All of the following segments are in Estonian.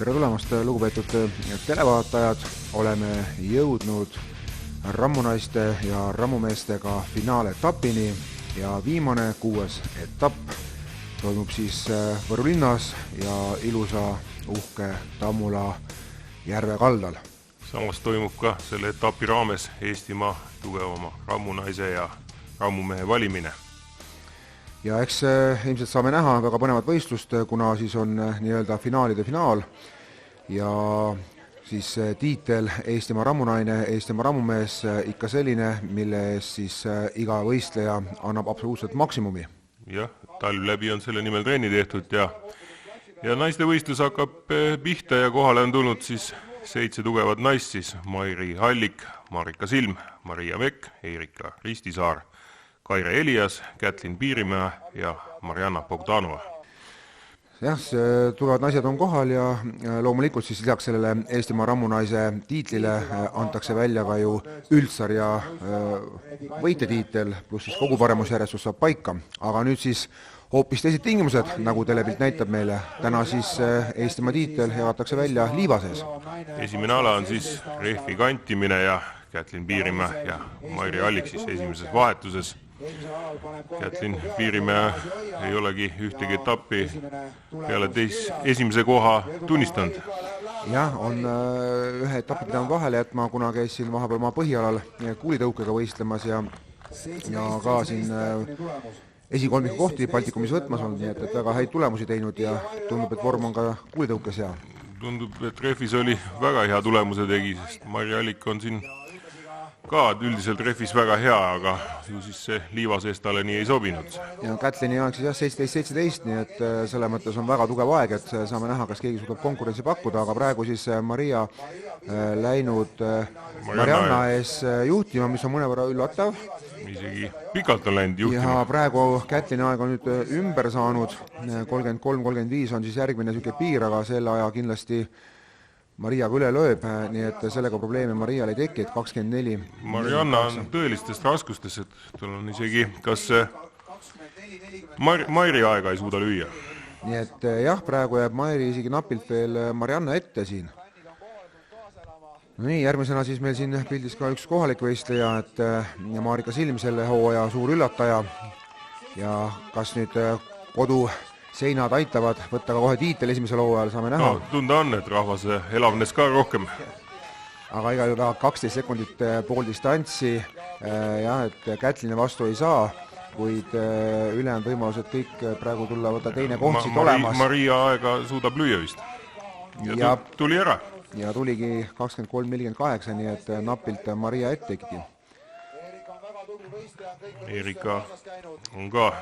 Tere tulemast, lugupeetud televaatajad. Oleme jõudnud rammunaiste ja rammumeestega finaaletapini ja viimane 6. etapp toimub siis Võru linnas ja ilusa uhke Tammula järve kaldal. Samas toimub ka selle etapi raames Eestimaa tugevama rammunaise ja rammumehe valimine. Ja eks ilmselt saame näha väga põnevat võistlust, kuna siis on nii-öelda finaalide finaal ja siis tiitel Eestimaa rammunaine, Eestimaa rammumees ikka selline, mille ees siis iga võistleja annab absoluutselt maksimumi. Jah, talv läbi on selle nimel trenni tehtud ja naiste võistlus hakkab pihta ja kohale on tulnud siis 7 tugevat naist, siis Mairi Allik, Marika Silm, Maria Mekk, Eerika Ristisaar, Kaire Elias, Kätlin Piirimäe ja Marianna Bogdanova. Jah, tugevad naised on kohal ja loomulikult siis lisaks sellele Eestimaa rammunaise tiitlile antakse välja ka ju üldsarja võitjatiitel, pluss siis kogu paremusjärjestus saab paika. Aga nüüd siis hoopis teised tingimused, nagu telepilt näitab meile. Täna siis Eestimaa tiitel jagatakse välja liiva sees. Esimene ala on siis rehvi kantimine ja Kätlin Piirimäe ja Mairi Allik siis esimeses vahetuses. Kätlin Piirimäe ei olegi ühtegi etappi peale esimese koha tunnistanud. Jah, on ühe etapi pidanud vahele jätma, kuna käisin vahepeal maa põhialal kuulitõukega võistlemas ja ka siin esikolmiku kohti Baltikumis võtmas on, nii et väga häid tulemusi teinud ja tundub, et vorm on ka kuulitõukes hea. Tundub, et rehvis oli väga hea tulemuse tegi, sest Mairi Allik on siin ka üldiselt rehvis väga hea, aga ju siis see liiva sees talle nii ei sobinud. Ja Kätlini aeg siis 17-17, nii et selle mõttes on väga tugev aeg, et saame näha, kas keegi suudab konkurentsi pakkuda, aga praegu siis Maria läinud Marianna ees juhtima, mis on mõnevõrra üllatav. Isegi pikalt on läinud juhtima. Ja praegu Kätlini aeg on nüüd ümber saanud, 33-35 on siis järgmine süke piir, aga selle aja kindlasti Mariaga üle lööb, nii et sellega probleemi Marial ei teki, et 24. Marianna on tõelistest raskustes, et tal on isegi, kas Mairi aega ei suuda lüüa. Nii et jah, praegu jääb Mairi isegi napilt veel Marianna ette siin. Nii, järgmisena siis meil siin pildis ka üks kohalik võistleja, et Marika Silm, selle hooaja suur üllataja ja kas nüüd kodu seinad aitavad võtta ka kohe tiitel esimesel hooajal, saame näha. No, tunda on, et rahvas elavnes ka rohkem. Aga igal juhul 12 sekundit pool distantsi, jah, et Kätline vastu ei saa, kuid ülejäänud võimalused kõik praegu tulla võtta teine koht siit olemas. Maria aega suudab lüüa vist. Ja tuli ära. Ja tuligi 23-48, nii et napilt Maria ette ikkagi. Eerika on ka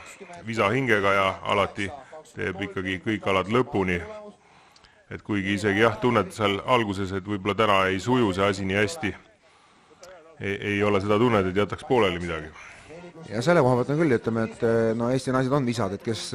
visa hingega ja alati teeb ikkagi kõik alad lõpuni. Et kuigi isegi jah, tunned seal alguses, et võib-olla täna ei suju see asi nii hästi, ei ole seda tunnet, et jätaks pooleli midagi. Ja selle koha pealt on küll, ütleme, et no Eesti naised on visad, et kes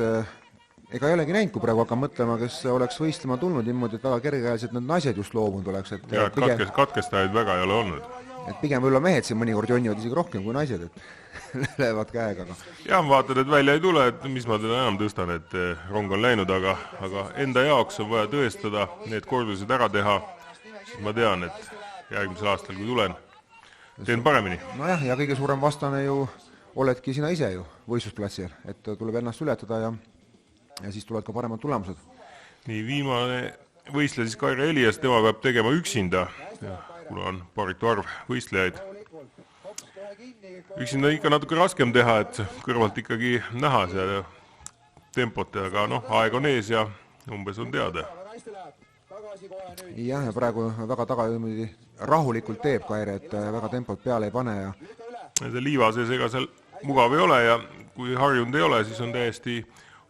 ega ei olegi näinud, kui praegu hakkab mõtlema, kes oleks võistlema tulnud niimoodi, et väga kergekäeliselt need naised just loobunud oleks. Et ja katkestajaid väga ei ole olnud. Et pigem võib-olla mehed siin mõnikord jonnivad isegi rohkem kui naised, et lähevad käega. Jah, vaatad, et välja ei tule, et mis ma teda enam tõstan, et rong on läinud, aga enda jaoks on vaja tõestada, need kordused ära teha, siis ma tean, et järgmisel aastal, kui tulen, teen paremini. Nojah, ja kõige suurem vastane ju oledki sina ise ju võistlusplatsil, et tuleb ennast ületada ja siis tulevad ka paremad tulemused. Nii, viimane võistle siis Kaire Elias, tema peab tegema üksinda, kuna on paritu arv võistlejaid. Üksinda ikka natuke raskem teha, et kõrvalt ikkagi näha see tempot, aga aeg on ees ja umbes on teada. Jah, ja praegu väga rahulikult teeb Kaire, et väga tempot peale ei pane. Ja see liiva sees ega seal mugav ei ole ja kui harjunud ei ole, siis on täiesti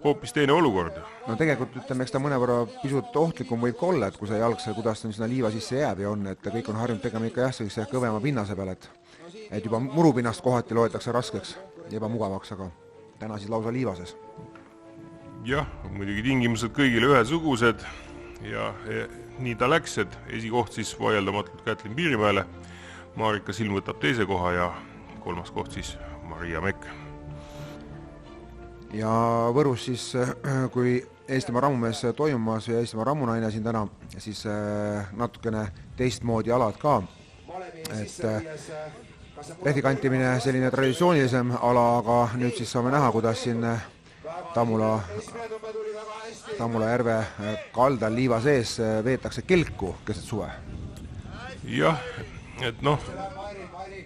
hoopis teine olukord. No tegelikult ütleme, eks ta mõnevõrra pisut ohtlikum võib ka olla, et kui see jalg, kuidas ta sinna liiva sisse jääb ja on, et kõik on harjunud tegema ikka jah, sellise kõvema pinnase peal, et juba murupinnast kohati loetakse raskeks ja ebamugavaks, aga täna siis lausa liiva sees. Jah, muidugi tingimused kõigile ühesugused ja nii ta läks, et esikoht siis vaieldamatult Kätlin Piirimäele, Marika Silm võtab teise koha ja kolmas koht siis Maria Mekk. Ja Võrus siis, kui Eestimaa rammumees toimumas ja Eestimaa rammunaine siin täna, siis natukene teistmoodi alad ka, et rehvikantimine selline traditsioonilisem ala, aga nüüd siis saame näha, kuidas siin Tammula järve kaldal liiva sees veetakse kelku keset suve. Jah, et noh,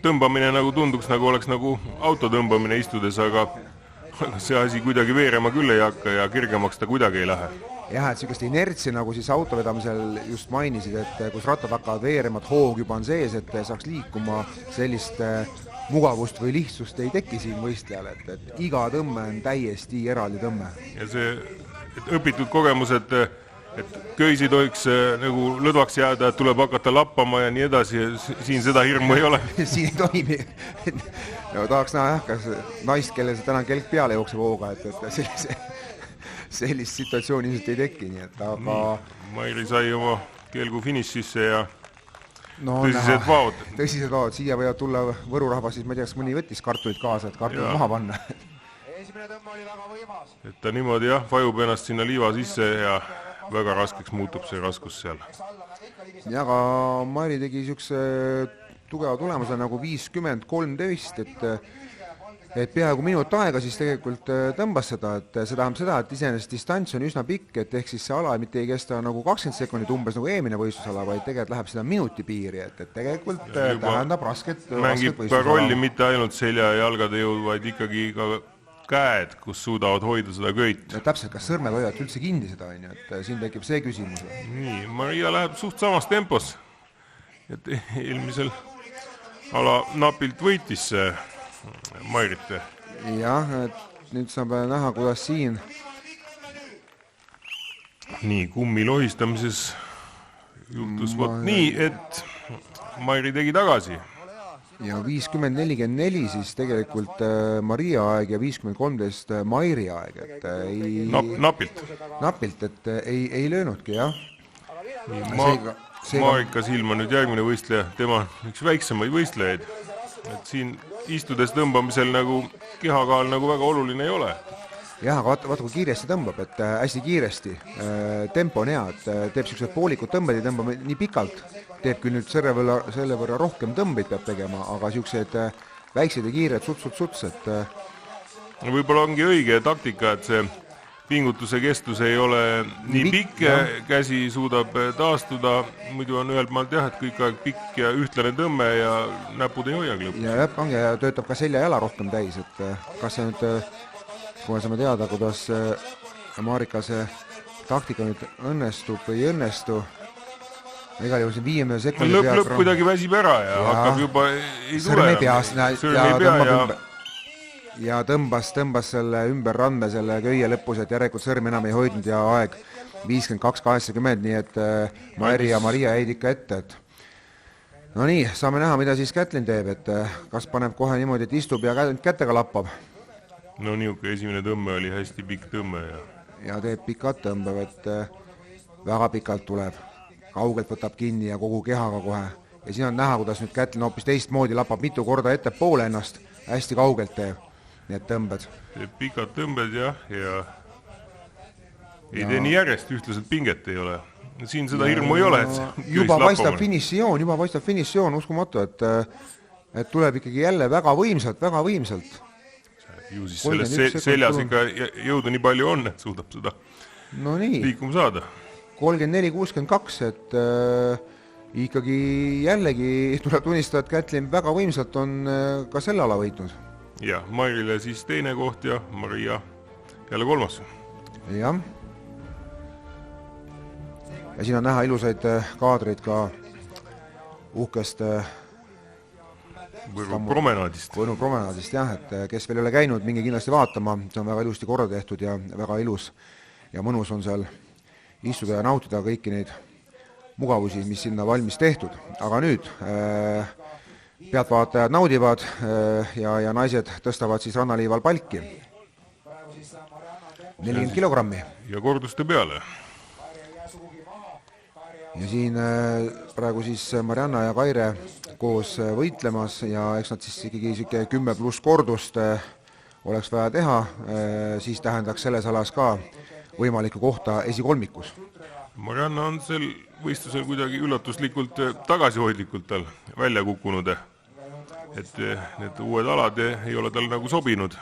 tõmbamine nagu tunduks, nagu oleks nagu auto tõmbamine istudes, aga see asi kuidagi veerema küll ei hakka ja kirgemaks ta kuidagi ei lähe. Jah, et sellist inertsi nagu siis autovedamisel just mainisid, et kus rattad hakkavad veerema, et hoog juba on sees, et saaks liikuma, sellist mugavust või lihtsust ei teki siin võistlejal, et iga tõmme on täiesti eraldi tõmme. Ja see õpitud kogemus, et köis ei tohiks nagu lõdvaks jääda, et tuleb hakata lappama ja nii edasi, siin seda hirmu ei ole. Siin ei toimi. No, tahaks näha kas naist, kellel see täna kelk peale jookseb hooga, et sellist situatsiooni ilmselt ei teki, nii et aga... Mairi sai oma kelgu finišisse ja no, tõsised vaod. Tõsised vaod, siia võivad tulla Võru rahvas, siis ma ei tea, kas mõni võttis kartulit kaasa, et kartulit maha panna. Esimene tõmm oli väga võimas. Et ta niimoodi jah, vajub ennast sinna liiva sisse ja väga raskeks muutub see raskus seal. Ja aga Mairi tegi niisuguse tugeva tulemuse nagu 53-13, et peaaegu minut aega siis tegelikult tõmbas seda, et see tähendab seda, et iseenesest distants on üsna pikk, et ehk siis see ala mitte ei kesta nagu 20 sekundit umbes nagu eelmine võistlusala, vaid tegelikult läheb seda minuti piiri, et tegelikult tähendab rasket mängib ka rolli mitte ainult selja ja jalgade jõud, vaid ikkagi ka käed, kus suudavad hoida seda köit. Ja täpselt, kas sõrmed hoiavad üldse kinni seda, et siin tekib see küsimus. Nii, Maria läheb suht samas tempos, et eelmisel ala napilt võitis Mairit. Jah, et nüüd saab näha, kuidas siin. Nii, kummi lohistamises juhtus võt nii, et Mairi tegi tagasi. Ja 50-44 siis tegelikult Maria aeg ja 50-13 Mairi aeg, et ei... Napilt. Napilt, et ei löönudki, jah. Marika Silm on nüüd järgmine võistleja, tema üks väiksemaid võistlejaid. Et siin istudes tõmbamisel nagu kehakaal nagu väga oluline ei ole. Jah, aga vaata kui kiiresti tõmbab, et hästi kiiresti. Tempo on hea, et teeb sellised poolikud tõmbed, ei tõmba nii pikalt. Teeb küll nüüd selle võrra rohkem tõmbeid peab tegema, aga sellised väiksed ja kiired suts, et... Võib-olla ongi õige taktika, et see pingutuse kestus ei ole nii pikk, käsi suudab taastuda, muidu on ühelt maalt jah, et kõik aeg pikk ja ühtlane tõmme ja näpud ei hoiagi lõpuks. Ja jah, ongi, töötab ka selja jala rohkem täis, et kas see nüüd, kui me saame teada, kuidas Marika see taktika nüüd õnnestub või ei õnnestu, igal juhul siin 5 sekundi lõpp kuidagi väsib ära ja hakkab juba ei tule. Sõrm ei pea ja tõmbas selle ümber randme selle köie lõpus, et järelikult sõrm enam ei hoidnud ja aeg 52-80, nii et Mairi ja Maria jäid ikka ette, et no nii, saame näha, mida siis Kätlin teeb, et kas paneb kohe niimoodi, et istub ja kätega lappab. No niuke esimene tõmme oli hästi pikk tõmme ja teeb pikad tõmbev, et väga pikalt tuleb, kaugelt võtab kinni ja kogu kehaga kohe ja siin on näha, kuidas nüüd Kätlin hoopis teistmoodi lappab mitu korda ette poole ennast, hästi kaugelt teeb. Need tõmbed. Pikad tõmbed jah, ja ei tee nii järjest, ühtlaselt pinget ei ole. Siin seda hirmu ei ole, et juba paistab finišijoon, uskumatu, et tuleb ikkagi jälle väga võimsalt. Ju siis selles seljas ikka jõudu nii palju on, et suudab seda liikuma saada. 34-62, et ikkagi jällegi tuleb tunnistada, et Kätlin väga võimsalt on ka selle ala võitnud. Ja, Mairile siis teine koht ja Maria jälle kolmas. Jah. Ja siin on näha ilusaid kaadreid ka uhkest Võru promenaadist, jah, et kes veel ei ole käinud, minge kindlasti vaatama, see on väga ilusti korda tehtud ja väga ilus ja mõnus on seal istuda ja nautida kõiki neid mugavusi, mis sinna valmis tehtud. Aga nüüd pealtvaatajad naudivad ja naised tõstavad siis rannaliival palki. 40 kilogrammi. Ja korduste peale. Ja siin praegu siis Marianna ja Kaire koos võitlemas ja eks nad siis ikkagi 10+ kordust oleks vaja teha, siis tähendaks selles alas ka võimalikku kohta esikolmikus. Marianna on sel võistlusel kuidagi üllatuslikult tagasihoidlikult tal välja kukkunud, et need uued alad ei ole tal nagu sobinud.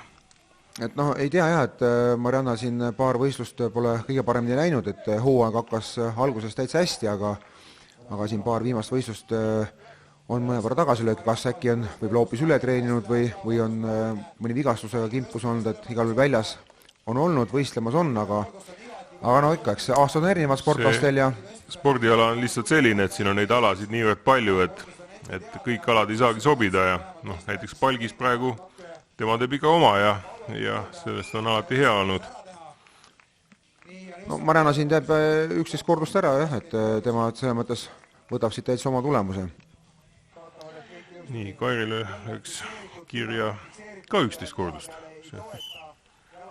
Et noh, ei tea jah, et Marianna siin paar võistlust pole kõige paremini läinud, et hooaeg hakkas alguses täitsa hästi, aga siin paar viimast võistlust on mõnevõrra tagasilöök, kas äkki on võib-olla hoopis üle treeninud või on mõni vigastusega kimpus olnud, et igal või väljas on olnud, võistlemas on, aga no ikka, eks aastad on erinevad sportlastel ja spordiala on lihtsalt selline, et siin on neid alasid niivõrd palju, et kõik alad ei saagi sobida ja noh, näiteks palgis praegu tema teeb ikka oma ja sellest on alati hea olnud. No Marianna siin teeb 11 kordust ära jah, et tema selles mõttes võtab siit täitsa oma tulemuse. Nii, Kairile läks kirja ka 11 kordust.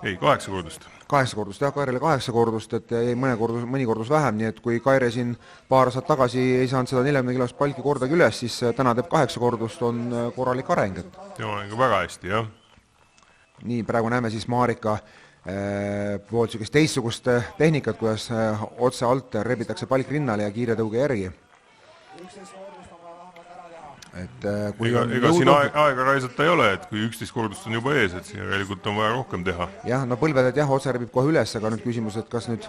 Ei, 8 kordust. 8 kordust, jah, Kairile 8 kordust, et jäi mõni kordus vähem, nii et kui Kaire siin paar aastat tagasi ei saanud seda 40 kilost palki kordagi üles, siis täna teeb 8 kordust, on korralik areng. Tema on väga hästi, jah. Nii, praegu näeme siis Marika poolt sellist teistsugust tehnikat, kuidas otse alt rebitakse palk rinnale ja kiire tõuge järgi. Et kui ega siin aega raisata ei ole, et kui 11 kordust on juba ees, et siin järelikult on vaja rohkem teha. Jah, no põlveded jah, otse rebib kohe üles, aga nüüd küsimus, et kas nüüd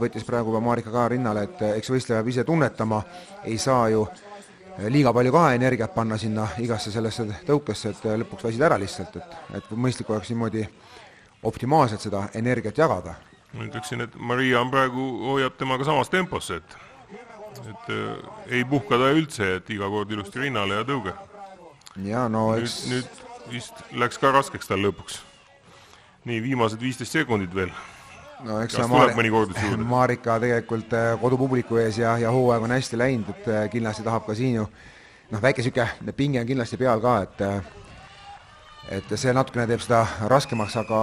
võttis praegu Marika ka rinnale, et eks võistleja peab ise tunnetama, ei saa ju liiga palju ka energiat panna sinna igasse sellesse tõukesse, et lõpuks väsid ära lihtsalt, et mõistlik oleks niimoodi optimaalselt seda energiat jagada. Ma ütleksin, et Maria on praegu hoiab temaga samas temposse, et ei puhka ta üldse, et iga kord ilusti rinnale ja tõuge. Ja, no, nüüd vist läks ka raskeks tal lõpuks. Nii, viimased 15 sekundit veel. No, eks kas tuleb mõni kordus juurde? Marika tegelikult kodupubliku ees ja hooaeg on hästi läinud, et kindlasti tahab ka siin ju väike süke pinge on kindlasti peal ka, et see natukene teeb seda raskemaks, aga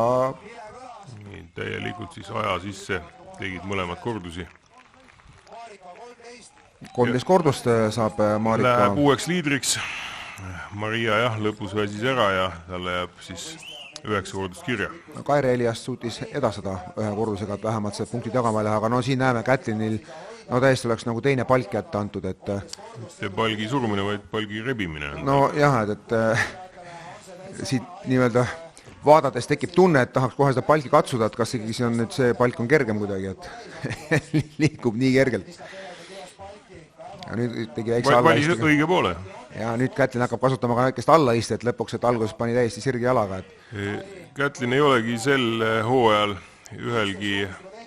nii, täielikult siis aja sisse tegid mõlemad kordusi. 13 kordust saab Marika. Läheb uueks liidriks. Maria jah, lõpus väsis ära ja talle jääb siis 9 kordust kirja. Kaire Eliast suutis edastada ühe kordusega, et vähemalt see punktid jagama, aga no siin näeme Kätlinil, no täiesti oleks nagu teine palk jätta antud, et see palgi surumine, vaid palgi rebimine. No jah, et siit nii-öelda vaadates tekib tunne, et tahaks kohe seda palki katsuda, et kas ikkagi see on nüüd see palk on kergem kuidagi, et liikub nii kergelt. Ja nüüd tegi väikse valis õige poole. Ja nüüd Kätlin hakkab kasutama ka väikest allaiste, et lõpuks, et alguses pani täiesti sirgi jalaga. Kätlin ei olegi sel hooajal ühelgi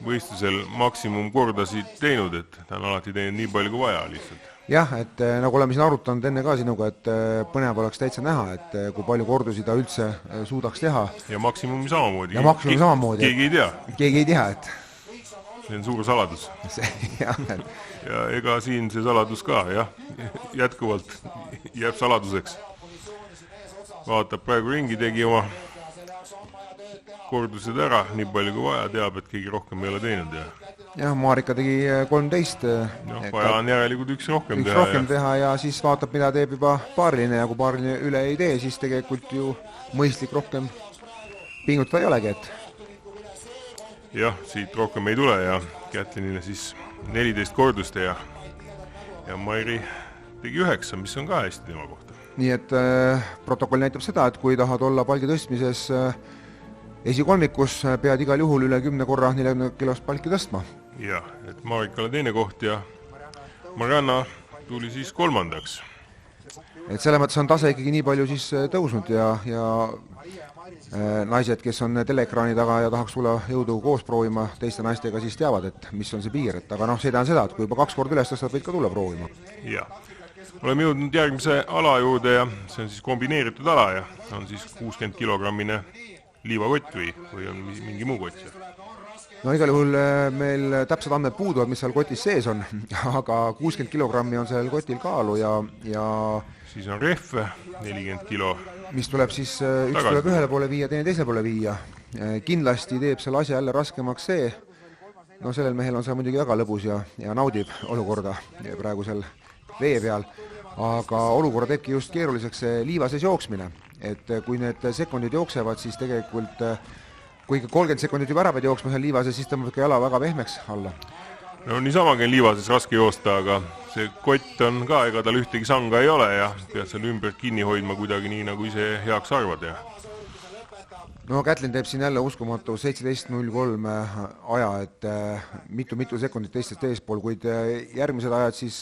võistlusel maksimumkordasid teinud, et ta on alati teinud nii palju kui vaja lihtsalt. Jah, et nagu oleme siin arutanud enne ka sinuga, et põnev oleks täitsa näha, et kui palju kordusi ta üldse suudaks teha. Ja maksimumi samamoodi. Ja maksimumi samamoodi. Keegi ei tea. Keegi ei tea, et see on suur saladus. Ja ega siin see saladus ka, jah, jätkuvalt jääb saladuseks. Vaatab praegu ringi, tegi oma kordused ära, nii palju kui vaja, teab, et keegi rohkem ei ole teinud. Jah, Marika tegi 13. Vaja on järelikult üks rohkem teha ja siis vaatab, mida teeb juba paariline ja kui paariline üle ei tee, siis tegelikult ju mõistlik rohkem pingutada ei olegi, et jah, siit rohkem ei tule ja Kätlinile siis 14 kordust ja Mairi tegi 9, mis on ka hästi tema kohta. Nii et protokoll näitab seda, et kui tahad olla palgi tõstmises esikolmikus, pead igal juhul üle 10 korra 40 kilost palki tõstma. Jah, et Marikale teine koht ja Marianna tuli siis 3. Et selle mõttes on tase ikkagi nii palju siis tõusnud ja naised, kes on teleekraani taga ja tahaks tulla jõudu koos proovima teiste naistega, siis teavad, et mis on see piir, et aga see tähendab seda, et kui juba 2 korda üles tõstad, võid ka tulla proovima. Jah, oleme jõudnud järgmise ala juurde ja see on siis kombineeritud ala ja on siis 60 kilogrammine liivakott või on mingi muu kott. No igal juhul meil täpsed andmed puuduvad, mis seal kotis sees on, aga 60 kilogrammi on seal kotil kaalu ja siis on rehve 40 kilo. Mis tuleb siis üks tuleb ühele poole viia, teine teisele poole viia. Kindlasti teeb selle asja jälle raskemaks see. No sellel mehel on see muidugi väga lõbus ja naudib olukorda praegusel vee peal. Aga olukorra teebki just keeruliseks see liiva sees jooksmine. Et kui need sekundid jooksevad, siis tegelikult kui 30 sekundit juba ära pead jooksma seal liivas ja siis tõmbab ka jala väga pehmeks alla. No niisamagi on liivases raske joosta, aga see kott on ka, ega tal ühtegi sanga ei ole ja pead seal ümber kinni hoidma kuidagi nii, nagu ise heaks arvad. Ja. No Kätlin teeb siin jälle uskumatu 17.03 aja, et mitu sekundit teistest eespool, kuid järgmised ajad siis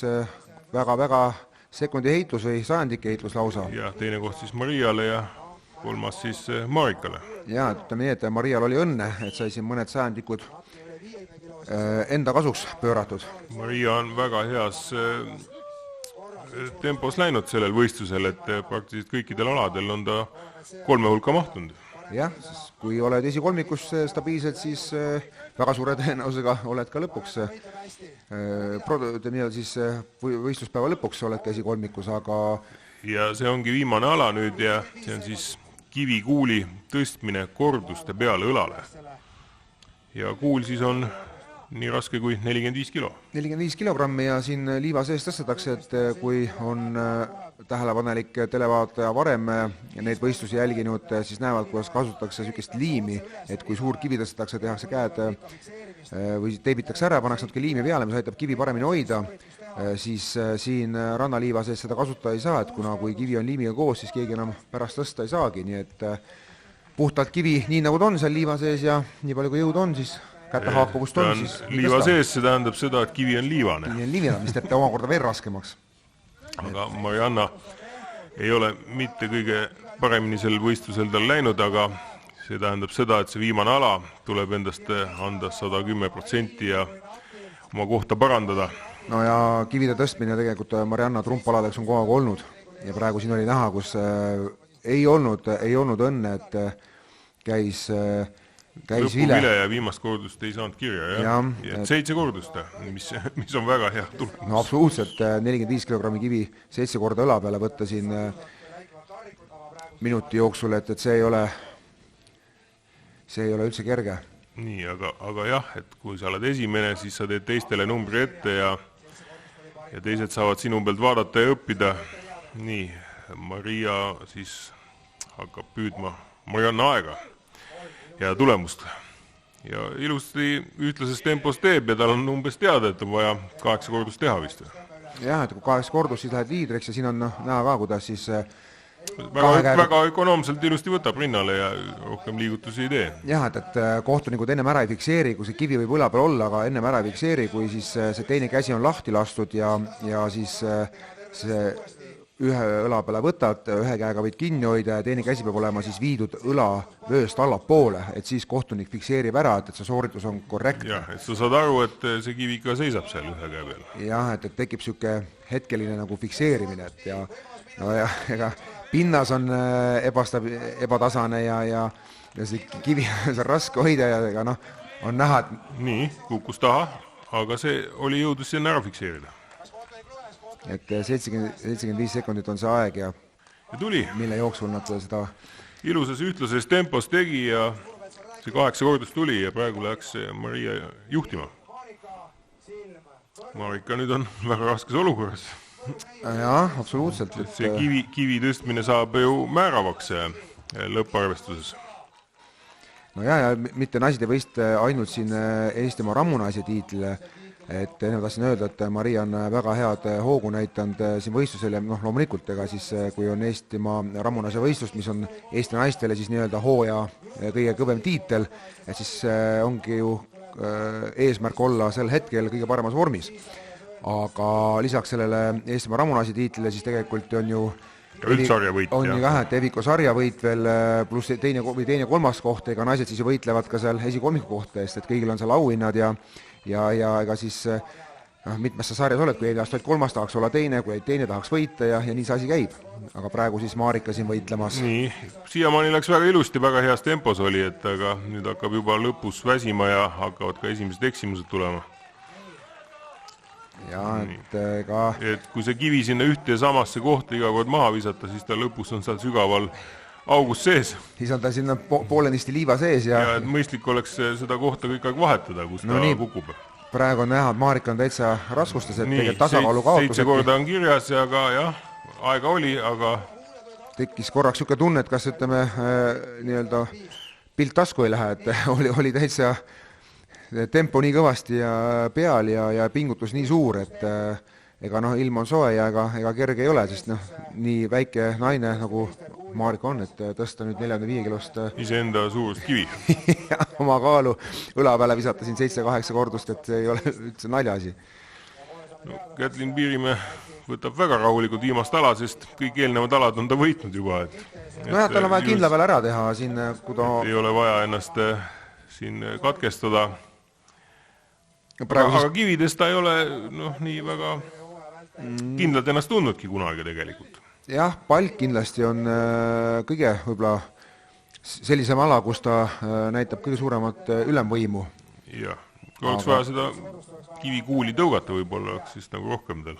väga-väga sekundi heitlus või sajandike heitlus lausa. Ja teine koht siis Mariale ja kolmas siis Marikale. Ja, ütleme nii, et Marial oli õnne, et sai siin mõned sajandikud enda kasuks pööratud. Maria on väga heas tempos läinud sellel võistlusel, et praktiliselt kõikidel aladel on ta 3 hulka mahtunud. Jah, kui oled esikolmikus stabiilselt, siis väga suure tõenäosusega oled ka lõpuks, siis võistluspäeva lõpuks oled ka esikolmikus, aga... Ja see ongi viimane ala nüüd ja see on siis kivikuuli tõstmine korduste peale õlale. Ja kuul siis on nii raske kui 45 kilo. 45 kilogrammi ja siin liiva sees tõstetakse, et kui on tähelepanelik televaataja varem neid võistlusi jälginud, siis näevad, kuidas kasutatakse sükest liimi, et kui suur kivi tõstetakse, tehakse käed või teibitakse ära, pannakse natuke liimi peale, mis aitab kivi paremini hoida, siis siin rannaliiva sees seda kasutada ei saa, et kuna kui kivi on liimiga koos, siis keegi enam pärast tõsta ei saagi, nii et puhtalt kivi nii nagu ta on seal liiva sees ja nii palju kui jõud on, siis kätte haakuvust on, siis liiva sees, see tähendab seda, et kivi on liivane. Kivi on liivane, mis teeb omakorda veel raskemaks. Aga Marianna ei ole mitte kõige paremini sel võistlusel tal läinud, aga see tähendab seda, et see viimane ala tuleb endast anda 110% ja oma kohta parandada. No ja kivide tõstmine tegelikult Marianna trumpaladeks on kogu aeg olnud ja praegu siin oli näha, kus ei olnud õnne, et käis vile ja viimast kordust ei saanud kirja. 7 kordust, mis on väga hea tulemus. No absoluutselt, 45 kilogrammi kivi 7 korda õla peale võtta siin minuti jooksul, et see ei ole üldse kerge. Nii, aga jah, et kui sa oled esimene, siis sa teed teistele numbri ette ja teised saavad sinu pealt vaadata ja õppida. Nii, Maria siis hakkab püüdma Marianna aega ja tulemust. Ja ilusti ühtlases tempos teeb ja tal on umbes teada, et on vaja 8 kordust teha vist. Jah, et kui 8 kordust, siis lähed liidriks ja siin on näha ka, kuidas siis väga ökonoomselt ilusti võtab rinnale ja rohkem liigutusi ei tee. Jah, et kohtunikud ennem ära ei fikseeri, kui see kivi võib õla peal olla, aga ennem ära ei fikseeri, kui siis see teine käsi on lahti lastud ja siis see ühe õla peale võtad, ühe käega võid kinni hoida ja teine käsi peab olema siis viidud õla vööst allapoole, et siis kohtunik fikseerib ära, et see sooritus on korrektne. Jah, et sa saad aru, et see kivi ikka seisab seal ühe käe peal. Jah, et tekib siuke hetkeline nagu fikseerimine, et ega pinnas on ebatasane ja see kivi on raske hoida ja ega on näha, et... Nii, kukkus taha, aga see oli jõudus sinna ära fikseerida. Et 75 sekundit on see aeg ja tuli. Mille jooksul nad seda... Ilusas ühtlases tempos tegi ja see 8 kordust tuli ja praegu läks Maria juhtima. Marika nüüd on väga raskes olukorras. Jah, absoluutselt. See kivi tõstmine saab ju määravaks lõpparvestuses. No ja mitte naised ei võist ainult siin Eestimaa rammunaise tiitlile, et enne tahtsin öelda, et Maria on väga head hoogu näitanud siin võistlusel ja loomulikult, ega siis kui on Eestimaa rammunaise võistlust, mis on Eesti naistele siis nii-öelda hooaja kõige kõvem tiitel, et siis ongi ju eesmärk olla sel hetkel kõige paremas vormis. Aga lisaks sellele Eestimaa rammunaise tiitlile siis tegelikult on ju üldsarjavõit, on ju jah, et Eviko sarjavõit veel pluss teine kolmas koht, ega naised siis ju võitlevad ka seal esikolmiku kohta eest, et kõigil on seal auhinnad ja ega siis mitmes sa sarjas oled, kui eelast oled kolmas, tahaks olla teine, kui teine tahaks võita ja nii see asi käib. Aga praegu siis Marika siin võitlemas. Nii, siiamaani läks väga ilusti, väga heas tempos oli, et aga nüüd hakkab juba lõpus väsima ja hakkavad ka esimesed eksimused tulema. Ja, et kui see kivi sinna ühte ja samasse kohta iga kord maha visata, siis ta lõpus on seal sügaval augus sees. Siis on ta sinna poolenisti liiva sees ja et mõistlik oleks seda kohta kõik aeg vahetada, kus ta kukub. Praegu on näha, et Marika on täitsa raskustes, et tegelikult tasakaalu kaotus. 7 korda on kirjas ja ka jah, aega oli, aga tekkis korraks siuke tunne, et kas ütleme nii-öelda pilt tasku ei lähe, et oli täitsa tempo nii kõvasti ja peal ja pingutus nii suur, et ega ilm on soe ja ega kerge ei ole, sest nii väike naine nagu Marika on, et tõsta nüüd 45 kilost iseenda suurust kivi. oma kaalu õla peale visata siin 7-8 kordust, et ei ole üldse naljaasi. Kätlin Piirimäe võtab väga rahulikult viimast ala, sest kõik eelnevad alad on ta võitnud juba. Tal on vaja kindla peale ära teha siin, kui ta... ei ole vaja ennast siin katkestada. Aga kivides ta ei ole nii väga kindlalt ennast tundnudki kunagi tegelikult. Jah, palk kindlasti on kõige võib-olla sellisem ala, kus ta näitab kõige suuremat ülemvõimu. Jah, kui oleks vaja seda kivikuuli tõugata, võib-olla oleks siis nagu rohkem tal.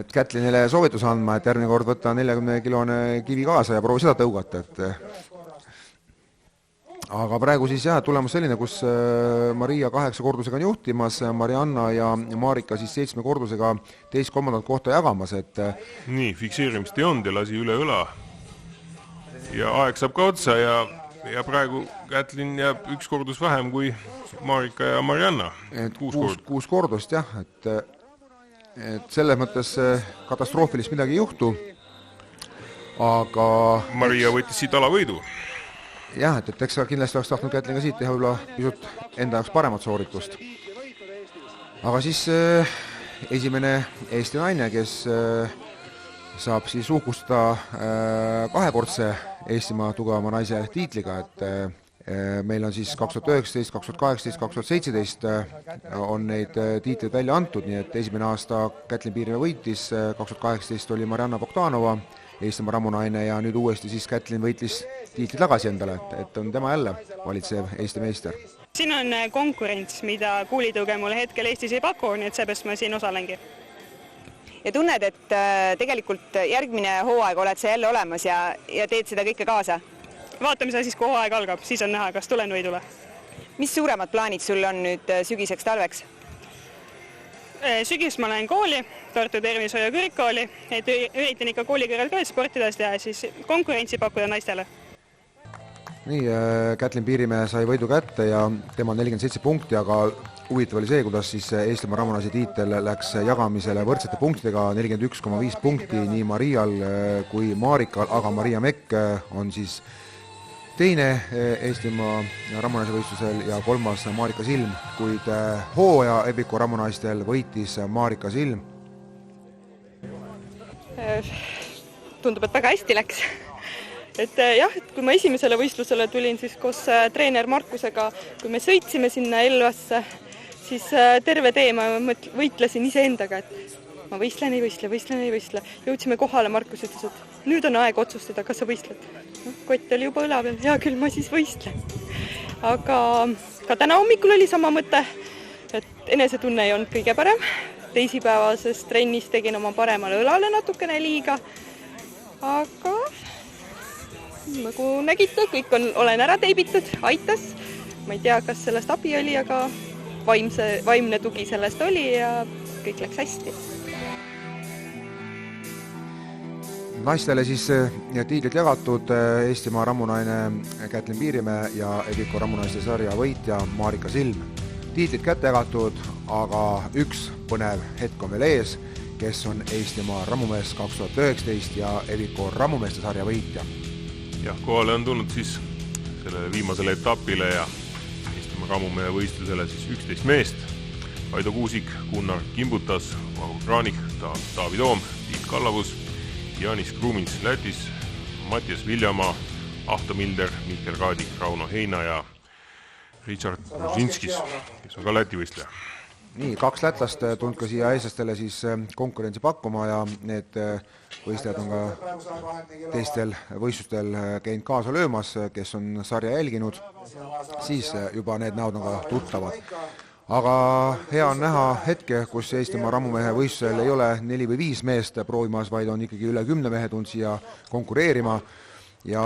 Et Kätlinile soovitus andma, et järgmine kord võtta 40-kilone kivi kaasa ja proovi seda tõugata. Aga praegu siis tulemus selline, kus Maria 8 kordusega on juhtimas, Marianna ja Marika siis 7 kordusega teist kolmandat kohta jagamas. Nii, fikseerimist ei olnud ja lasi üle õla. Ja aeg saab ka otsa ja praegu Kätlin jääb 1 kordus vähem kui Marika ja Marianna. 6 kordust, jah. Et selles mõttes katastroofilist midagi ei juhtu. Aga... Maria võttis siit alavõidu. Jah, et eks kindlasti oleks tahtnud Kätlin ka siit teha võib-olla pisut enda jaoks paremat sooritust. Aga siis esimene Eesti naine, kes saab siis uhkustada kahekordse Eestimaa tugevama naise tiitliga, et meil on siis 2019, 2018, 2017 on neid tiitleid välja antud, nii et esimene aasta Kätlin Piirimäe võitis, 2018 oli Marianna Bogdanova Eestimaa ramunaine ja nüüd uuesti siis Kätlin võitlis tiitli tagasi endale, et on tema jälle valitsev Eesti meister. Siin on konkurents, mida kuulitõuge mulle hetkel Eestis ei paku, nii et seepärast ma siin osalengi. Ja tunned, et tegelikult järgmine hooaeg oled sa jälle olemas ja teed seda kõike kaasa? Vaatame seda siis, kui hooaeg algab, siis on näha, kas tulen või ei tule. Mis suuremad plaanid sul on nüüd sügiseks talveks? Sügis ma lähen kooli, Tartu Tervishoiu kõrgkooli, et üritan ikka kooli kõrval ka sportides teha, siis konkurentsi pakkuda naistele. Nii, Kätlin Piirimäe sai võidu kätte ja tema 47 punkti, aga huvitav oli see, kuidas siis Eestimaa ramunaise tiitel läks jagamisele võrdsete punktidega 41,5 punkti nii Marial kui Marikal, aga Maria Mekk on siis teine Eestimaa ramunaise võistlusel ja kolmas Marika Silm, kuid hooaja Epiku ramunaistel võitis Marika Silm. Tundub, et väga hästi läks. Et kui ma esimesele võistlusele tulin siis koos treener Markusega, kui me sõitsime sinna Elvasse, siis terve tee ma võitlesin iseendaga, et ma võistlen, ei võistle. Jõudsime kohale, Markus ütles, et nüüd on aeg otsustada, kas sa võistled. Kott oli juba õla peal, hea küll, ma siis võistlen. Aga ka täna hommikul oli sama mõte, et enesetunne ei olnud kõige parem. Teisipäevases trennis tegin oma paremale õlale natukene liiga, aga nagu nägite, kõik olen ära teibitud, aitas. Ma ei tea, kas sellest abi oli, aga vaimne tugi sellest oli ja kõik läks hästi. Naistele siis tiitlit jagatud Eestimaa ramunaine Kätlin Piirimäe ja Epiku ramunaiste sarja võitja Marika Silm. Tiitlit kätte jagatud, aga üks põnev hetk on veel ees, kes on Eestimaa ramumees 2019 ja Epiku ramumeeste sarja võitja. Jah, kohale on tulnud siis sellele viimasele etapile ja Eestimaa ramumehe võistlusele siis 11 meest. Aido Kuusik, Gunnar Kimbutas, Margus Kraanik, Taavi Toom, Tiit Kallavus, Janis Krumins Lätis, Mattias Viljamaa, Ahto Milder, Mikkel Raadik, Rauno Heina ja Richard Brzezinskis, kes on ka Läti võistleja. Nii, 2 lätlast tulnud ka siia eestlastele siis konkurentsi pakkuma ja need võistlejad on ka teistel võistlustel käinud kaasa löömas, kes on sarja jälginud, siis juba need näod on ka tuttavad. Aga hea on näha hetke, kus Eestimaa ramumehe võistlusel ei ole 4 või 5 meest proovimas, vaid on ikkagi üle 10 mehe tulnud siia konkureerima ja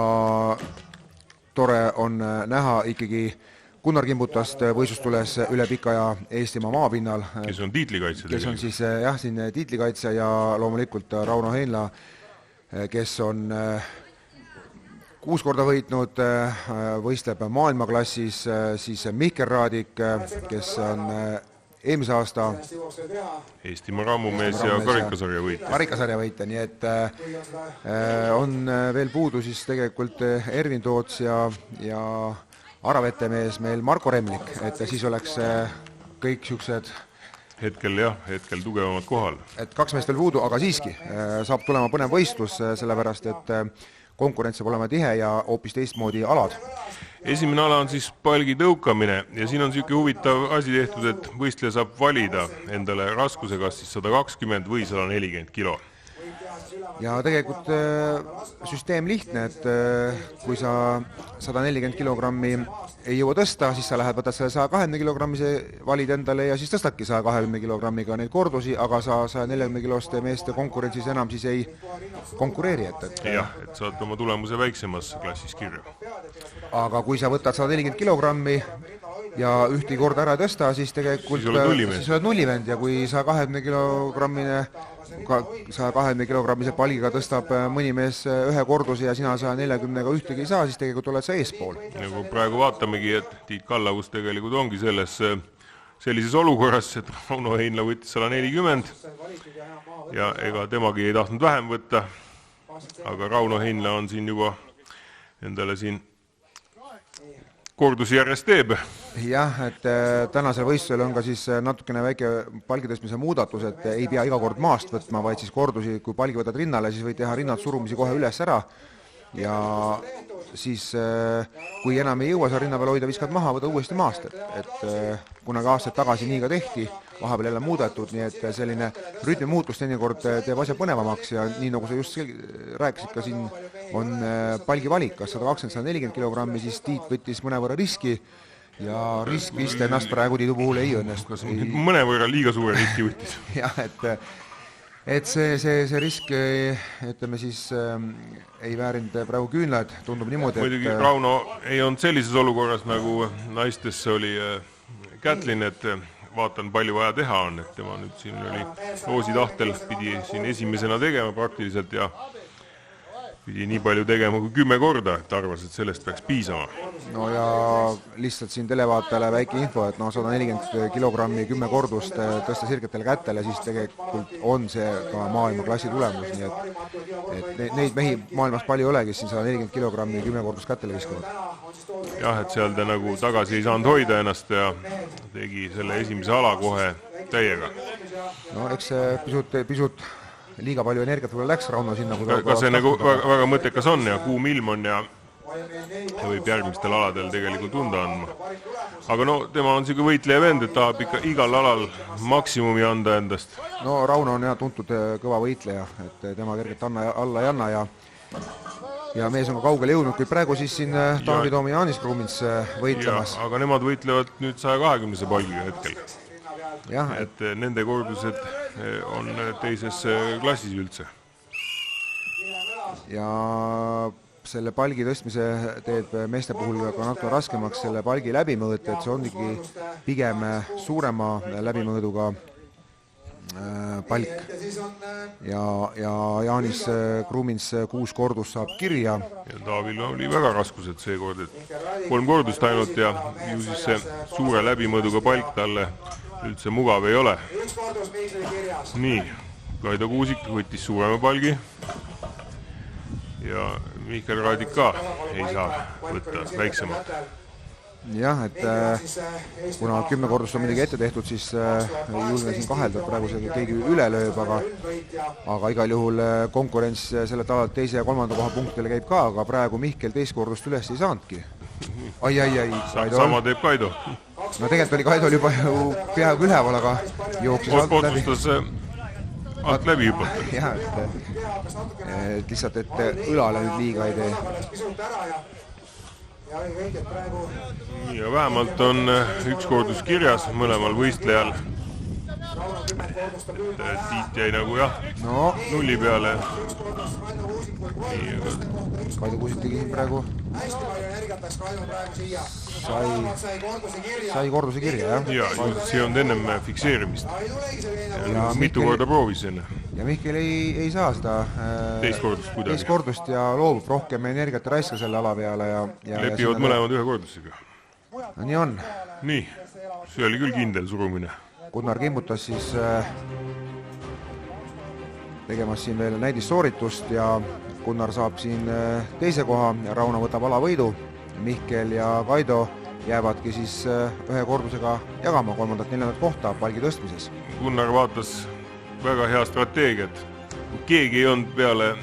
tore on näha ikkagi Gunnar Kimbutast võistlustules üle pika ja Eestimaa maapinnal. Kes on tiitlikaitsja. Kes on siis siin tiitlikaitsja ja loomulikult Rauno Heinla, kes on 6 korda võitnud, võistleb maailmaklassis siis Mihkel Raadik, kes on eelmise aasta Eestimaa rammumees ja karikasarja võitja. Karikasarja võitja, nii et on veel puudu siis tegelikult Ervin Toots ja Aravetemees meil Marko Remlik, et siis oleks kõik siuksed hetkel tugevamad kohal. Et 2 meest veel puudu, aga siiski saab tulema põnev võistlus, sellepärast et konkurents saab olema tihe ja hoopis teistmoodi alad. Esimene ala on siis palgi tõukamine ja siin on niisugune huvitav asi tehtud, et võistleja saab valida endale raskuse kas siis 120 või 140 kilo. Ja tegelikult süsteem lihtne, et kui sa 140 kilogrammi ei jõua tõsta, siis sa lähed, võtad selle 120 kilogrammise, valid endale ja siis tõstadki 120 kilogrammiga neid kordusi, aga sa 140 kiloste meeste konkurentsis enam siis ei konkureeri. Jah, et saad oma tulemuse väiksemas klassis kirja. Aga kui sa võtad 140 kilogrammi ja ühtegi korda ära tõsta, siis tegelikult siis oled nullivend ja kui 120 kilogrammise palgiga tõstab mõni mees ühe korduse ja sina 140-ga ühtegi ei saa, siis tegelikult oled sa eespool. Nagu praegu vaatamegi, et Tiit Kallavus tegelikult ongi sellises olukorras, et Rauno Heinla võttis 140 ja ega temagi ei tahtnud vähem võtta, aga Rauno Heinla on siin juba endale siin kordusi järjest teeb. Jah, et tänasel võistlusel on ka siis natukene väike palgitõstmise muudatus, et ei pea iga kord maast võtma, vaid siis kordusi, kui palgi võtad rinnale, siis võid teha rinnad surumisi kohe üles ära ja siis kui enam ei jõua sa rinna peal hoida, viskad maha, võta uuesti maast, et kunagi aastaid tagasi nii ka tehti, vahepeal jälle muudetud, nii et selline rütmi muutus teinekord teeb asja põnevamaks ja nii nagu sa just rääkisid ka siin on palgi valik, kas 120-140 kilogrammi, siis Tiit võttis mõnevõrra riski ja risk vist ennast praegu Tiidu puhul ei õnnestu. Mõnevõrra liiga suure riski võttis. Jah, et see risk, ütleme siis, ei väärinud praegu küünlad, tundub niimoodi, muidugi Rauno ei olnud sellises olukorras, nagu naistesse oli Kätlin, et vaatan, palju vaja teha on, et tema nüüd siin oli loosi tahtel, pidi siin esimesena tegema praktiliselt ja pidi nii palju tegema kui 10 korda, et arvas, et sellest peaks piisama. No ja lihtsalt siin televaatajale väike info, et 140 kilogrammi 10 kordust tõsta sirgetele kätele, siis tegelikult on see ka maailma klassi tulemus, nii et neid mehi maailmas palju olegi, siin 140 kilogrammi 10 kordust kätele viskavad. Jah, et seal ta nagu tagasi ei saanud hoida ennast ja tegi selle esimese ala kohe täiega. No eks pisut liiga palju energiat võib läks Rauno sinna. Ka see nagu väga mõttekas on ja kuum ilm on ja võib järgmistel aladel tegelikult tunda andma. Aga no tema on selline võitleja vend, et tahab ikka igal alal maksimumi anda endast. No Rauno on tuntud kõva võitleja, et tema kergelt alla ei anna ja mees on ka kaugele jõudnud, kui praegu siis siin Taavi Toom ja Jaanis Krumins võitlemas. Aga nemad võitlevad nüüd 120 palgiga hetkel. Jah, et nende kordused on teises klassis üldse. Ja selle palgi tõstmise teeb meeste puhul ka natuke raskemaks selle palgi läbimõõt, et see on ikkagi pigem suurema läbimõõduga palk. Ja Jaanis Krumins 6 kordust saab kirja. Ja Taavil oli väga raskused seekord, et 3 kordust ainult ja ju siis see suure läbimõõduga palk talle üldse mugav ei ole. Nii, Kaido Kuusik võttis suurema palgi ja Mihkel Raadik ka ei saa võtta väiksemat. Jah, et kuna 10 kordust on midagi ette tehtud, siis ei julge siin kahelda, et praegu see keegi üle lööb, aga igal juhul konkurents sellelt alalt 2. ja 3. koha punktile käib ka, aga praegu Mihkel 2 kordust üles ei saanudki. Ai. Sama teeb Kaido. No tegelikult oli Kaidol juba peaaegu üleval, aga jooksis alt läbi. Otsustas alt läbi hüpata. Jah, et lihtsalt, et õlale nüüd liiga ei tee. Ja vähemalt on 1 kordus kirjas mõlemal võistlejal. Tiit jäi nagu jah, no nulli peale. Kaido Kuusik tegi siin praegu sai korduse kirja, jah. Ja see on ennem fikseerimist. Mitu korda proovis enne. Ja Mihkel ei saa seda teist kordust ja loobub rohkem energiat raiska selle ala peale. Lepivad mõlemad ühe kordusega. No, nii on. Nii, see oli küll kindel surumine. Gunnar kimbutas siis tegemas siin veel näidissooritust ja Gunnar saab siin teise koha ja Rauno võtab alavõidu. Mihkel ja Kaido jäävadki siis ühe kordusega jagama 3.-4. kohta palgi tõstmises. Gunnar vaatas väga hea strateegiat. Kui keegi ei olnud peale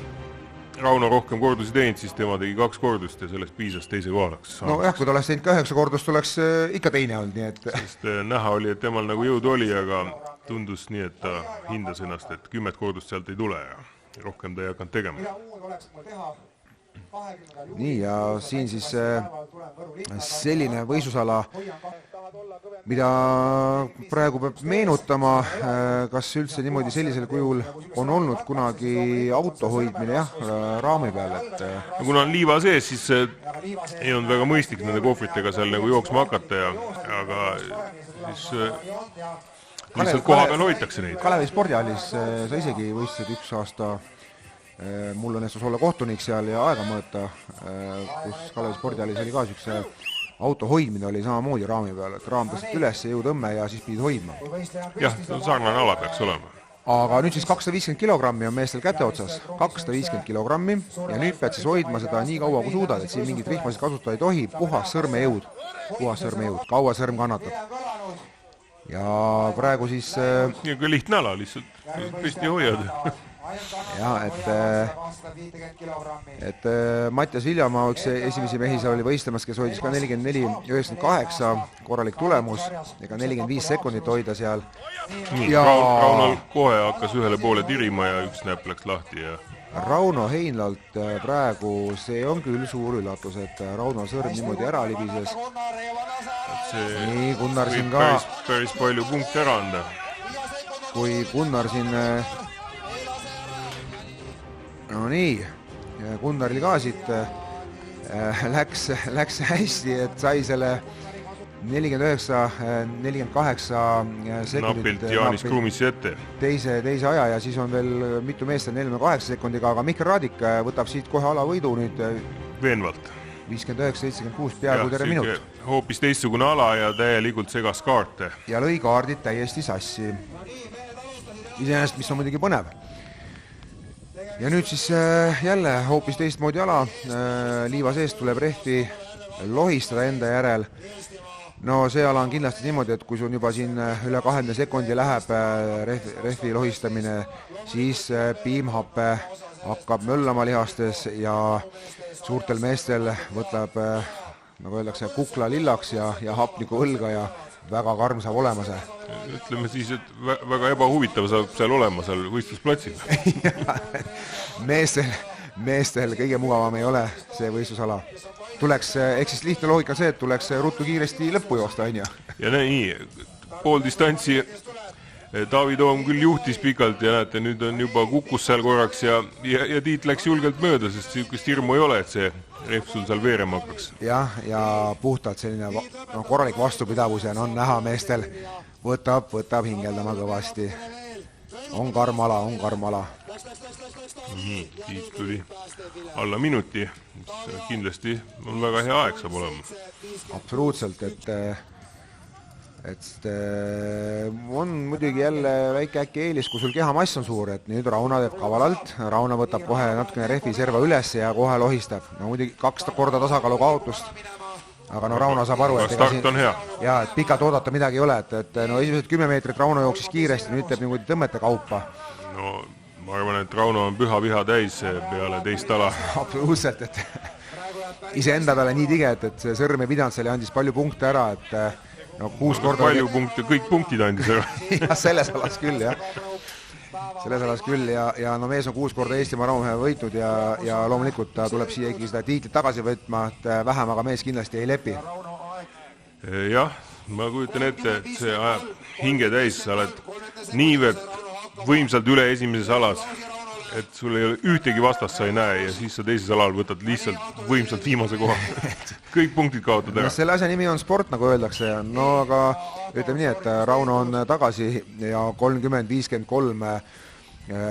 Rauno rohkem kordusi teinud, siis tema tegi 2 kordust ja sellest piisas teise kohaks. No jah, kui ta oleks teinud ka 9 kordust, oleks ikka teine olnud, nii et... Sest näha oli, et temal nagu jõud oli, aga tundus nii, et ta hindas ennast, et 10 kordust sealt ei tule ja rohkem ta ei hakanud tegema. Nii, ja siin siis selline võistlusala, mida praegu peab meenutama, kas üldse niimoodi sellisel kujul on olnud kunagi auto hoidmine, jah, raami peal, et... Kuna on liiva sees, siis ei olnud väga mõistlik nende kohvritega seal nagu jooksma hakata, aga siis lihtsalt koha peal hoitakse neid. Kalevi spordihallis sa isegi võistlesid üks aasta, mul õnnestus olla kohtunik seal ja aega mõõta, kus Kalevi spordihallis oli ka siukse auto hoidmine oli samamoodi raami peal, et raam tõstad üles ja jõutõmme ja siis pidid hoidma. Jah, sarnane ala peaks olema. Aga nüüd siis 250 kilogrammi on meestel käte otsas, 250 kilogrammi ja nüüd pead siis hoidma seda nii kaua kui suudad, et siin mingit rihmasid kasutada ei tohi, puhas sõrmejõud, kaua sõrm kannatab. Ja praegu siis... Ja ka lihtne ala, lihtsalt püsti hoiad. Ja, et Mattias Viljamaa üks esimesi mehi seal oli võistlemas, kes hoidis ka 44.98, korralik tulemus, ega 45 sekundit hoida seal. Nii, Raunol kohe hakkas ühele poole tirima ja üks näpp läks lahti ja... Rauno Heinlalt praegu, see on küll suur üllatus, et Rauno sõrm niimoodi ära libises. Nii, Gunnar siin ka... Päris palju punkte ära anda. Kui Gunnar siin... No nii, Gunnaril ka siit läks hästi, et sai selle 49-48 sekundit napilt Jaanis Kruumissi ette. Teise aja ja siis on veel mitu meest 48 sekundiga, aga Mihkel Raadik võtab siit kohe alavõidu nüüd veenvalt. 59-76 peaaegu terve minut. Hoopis teistsugune ala ja täielikult segas kaarte. Ja lõi kaardid täiesti sassi. Iseenesest, mis on muidugi põnev. Ja nüüd siis jälle hoopis teistmoodi ala, liiva seest tuleb rehvi lohistada enda järel. No see ala on kindlasti niimoodi, et kui sul juba siin üle 20 sekundi läheb rehvi lohistamine, siis piimhappe hakkab möllama lihastes ja suurtel meestel võtab, nagu öeldakse, kukla lillaks ja hapniku õlga ja väga karm saab olema see. Ütleme siis, et väga ebahuvitav saab seal olema, seal võistlusplatsil. meestel kõige mugavam ei ole see võistlusala. Tuleks, ehk siis lihtne loogika see, et tuleks ruttu kiiresti lõppu joosta, on ju. Ja nii, pool distantsi Taavi Toom küll juhtis pikalt ja näete, nüüd on juba kukkus seal korraks ja Tiit läks julgelt mööda, sest sihukest hirmu ei ole, et see rehv sul seal veerema hakkaks. Jah, ja puhtalt selline korralik vastupidavus ja on näha meestel võtab hingeldama kõvasti. On karm ala. Tiit tuli alla minuti, mis kindlasti on väga hea aeg saab olema. Absoluutselt, et on muidugi jälle väike äkki eelis, kui sul kehamass on suur, et nüüd Rauno teeb kavalalt, Rauno võtab kohe natukene rehvi serva üles ja kohe lohistab. No muidugi 2 korda tasakaalu kaotust, aga no Rauno saab aru, et start on hea. Ja, et pikalt oodata midagi ei ole, et no esimesed 10 meetrit Rauno jooksis kiiresti, nüüd teeb niimoodi tõmmete kaupa. No ma arvan, et Rauno on püha viha täis peale teist ala. Absoluutselt, et iseenda peale nii tige, et see sõrm ei pidanud seal ja andis palju punkte ära, et no 6 korda... Palju punkte, kõik punktid andis ära. Ja selles alas küll, jah. Selles alas küll ja no mees on 6 korda Eestimaa rahumehe võitnud ja loomulikult ta tuleb siia ikkagi seda tiitlit tagasi võtma, et vähem, aga mees kindlasti ei lepi. Jah, ma kujutan ette, et see ajab hinge täis, sa oled niivõrd võimsalt üle esimeses alas, et sul ei ole ühtegi vastast, sa ei näe ja siis sa teises alal võtad lihtsalt võimsalt viimase koha. Kõik punktid kaotad ära. Selle asja nimi on sport, nagu öeldakse. No aga ütleme nii, et Rauno on tagasi ja 30-53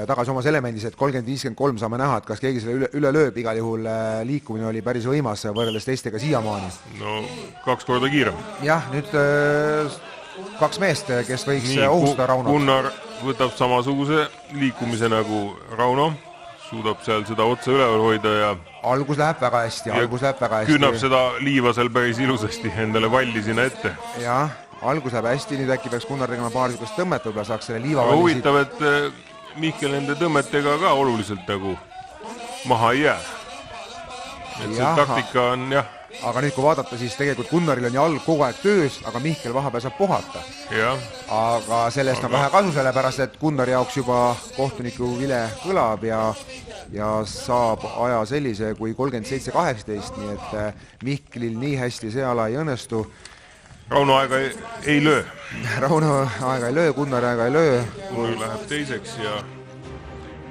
tagasi omas elemendis, et 30-53 saame näha, et kas keegi selle üle lööb, igal juhul liikumine oli päris võimas võrreldes teistega siiamaani. No 2 korda kiirem. Jah, nüüd 2 meest, kes võiks ohustada Raunot. Gunnar võtab samasuguse liikumise nagu Rauno, suudab seal seda otsa üleval hoida ja algus läheb väga hästi, künnab seda liiva seal päris ilusasti endale valli sinna ette. Jah, algus läheb hästi, nüüd äkki peaks Gunnar tegema paar sükust tõmmet, võib-olla saaks selle liiva valli huvitav, et Mihkel nende tõmmetega ka oluliselt nagu maha ei jää. Et see taktika on jah. Aga nüüd kui vaadata, siis tegelikult Gunnaril on jalg kogu aeg töös, aga Mihkel vahepeal saab puhata. Ja. Aga sellest on vähe kasu, sellepärast et Gunnari jaoks juba kohtuniku vile kõlab ja saab aja sellise kui 37-18, nii et Mihkelil nii hästi see ala ei õnnestu. Rauno aega ei löö. Rauno aega ei löö, Gunnar aega ei löö. Gunnar läheb teiseks ja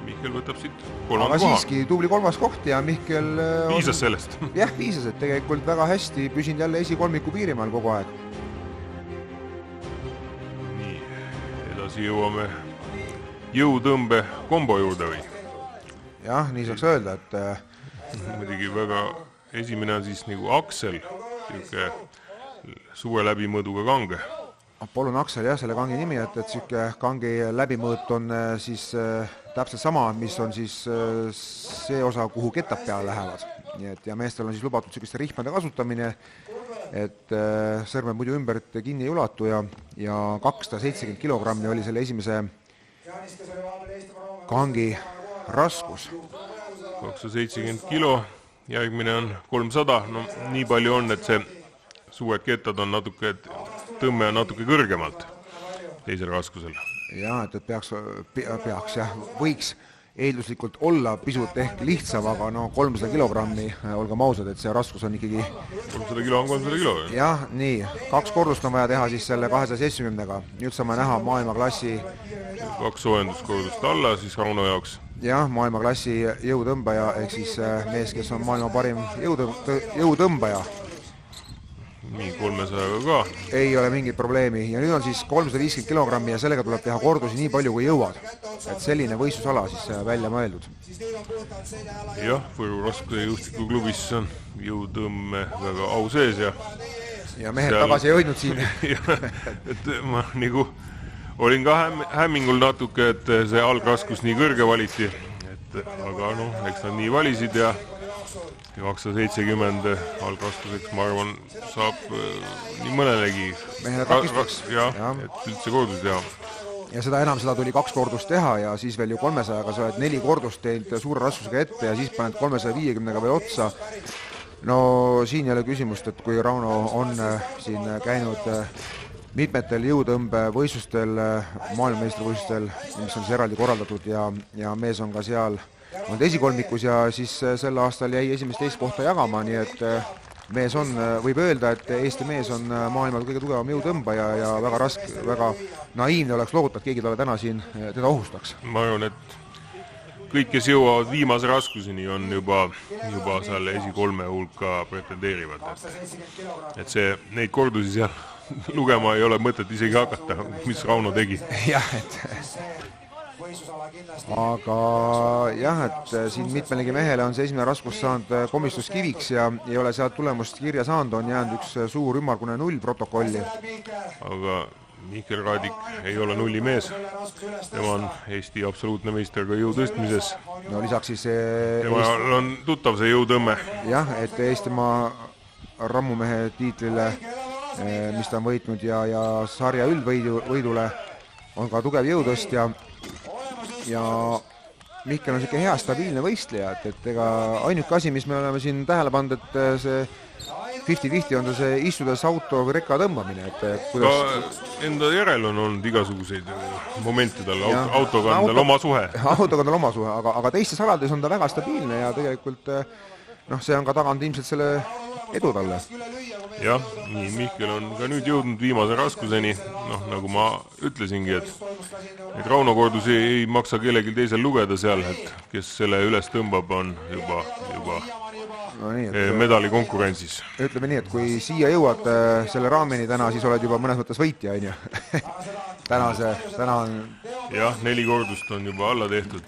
Mihkel võtab siit 3. Aga koha. siiski tubli 3. koht ja Mihkel piisas sellest. Jah, piisas, et tegelikult väga hästi püsinud jälle esikolmiku piirimaal kogu aeg. Nii, edasi jõuame jõutõmbe kombo juurde või? Jah, nii saaks öelda, et muidugi väga esimene on siis nagu Aksel, siuke suure läbimõõduga kange. Apollon Aksel, jah, selle kangi nimi, et siuke kangi läbimõõt on siis täpselt sama, mis on siis see osa, kuhu kettad peale lähevad. Nii et ja meestel on siis lubatud siukeste rihmade kasutamine, et sõrmed muidu ümbert kinni ei ulatu ja 270 kilogrammi oli selle esimese kangi raskus. 270 kilo, järgmine on 300, no nii palju on, et see suured kettad on natuke, tõmme on natuke kõrgemalt teisel raskusel. Jah, et peaks jah, võiks eelduslikult olla pisut ehk lihtsam, aga no 300 kilogrammi, olgem ausad, et see raskus on ikkagi 300 kilo on 300 kilo. Jah, nii, 2 kordust on vaja teha siis selle 270-ga. Nüüd saame näha maailmaklassi 2 soojenduskordust alla siis Rauno jaoks. Jah, maailmaklassi jõutõmbaja ehk siis mees, kes on maailma parim jõutõmbaja. Nii 300 ka. Ei ole mingit probleemi ja nüüd on siis 350 kilogrammi ja sellega tuleb teha kordusi nii palju kui jõuad. Et selline võistlusala siis välja mõeldud. Jah, Võru raskuse juhtiku klubis on jõutõmme väga au sees ja mehed tagasi ei hoidnud siin. Et ma nagu olin ka hämmingul natuke, et see algraskus nii kõrge valiti, aga noh, eks nad nii valisid ja 270 algraskuseks, ma arvan, saab nii mõnelegi et üldse kordus teha. Ja seda enam seda tuli 2 kordust teha ja siis veel ju 300-ga sa oled 4 kordust teinud suure raskusega ette ja siis paned 350-ga veel otsa. No siin ei ole küsimust, et kui Rauno on siin käinud mitmetel jõutõmbevõistlustel, maailmameistrivõistlustel, mis on siis eraldi korraldatud ja mees on ka seal olnud esikolmikus ja siis sel aastal jäi esimest teist kohta jagama, nii et mees on, võib öelda, et Eesti mees on maailma kõige tugevam jõutõmbaja ja väga raske, väga naiivne oleks loota, et keegi talle täna siin teda ohustaks. Ma arvan, et kõik, kes jõuavad viimase raskuseni, on juba seal esi3 hulka pretendeerivad. Et see, neid kordusi seal lugema ei ole mõtet isegi hakata, mis Rauno tegi. Jah, aga jah, et siin mitmelegi mehele on see esimene raskus saanud komistuskiviks ja ei ole sealt tulemust kirja saanud, on jäänud üks suur ümmargune 0 protokolli. Aga Mihkel Raadik ei ole nulli mees, tema on Eesti absoluutne meister ka jõutõstmises. No lisaks siis tema on tuttav see jõutõmme. Jah, et Eestimaa rammumehe tiitlile, mis ta on võitnud ja sarja üldvõidule on ka tugev jõutõstja ja Mihkel on siuke hea stabiilne võistleja, et ega ainuke asi, mis me oleme siin tähele pannud, et see 50-50 on see istudes auto või rekka tõmbamine, et kuidas... Ka enda järel on olnud igasuguseid momente tal, autoga on tal oma suhe. Autoga on tal oma suhe, aga teistes alades on ta väga stabiilne ja tegelikult noh, see on ka taganud ilmselt selle edu talle. Jah, nii Mihkel on ka nüüd jõudnud viimase raskuseni, noh, nagu ma ütlesingi, et Rauno kordusi ei maksa kellelgi teisel lugeda seal, et kes selle üles tõmbab, on juba No nii, et medali konkurentsis. ütleme nii, et kui siia jõuad selle raamini täna, siis oled juba mõnes mõttes võitja, on ju. täna on... Jah, 4 kordust on juba alla tehtud.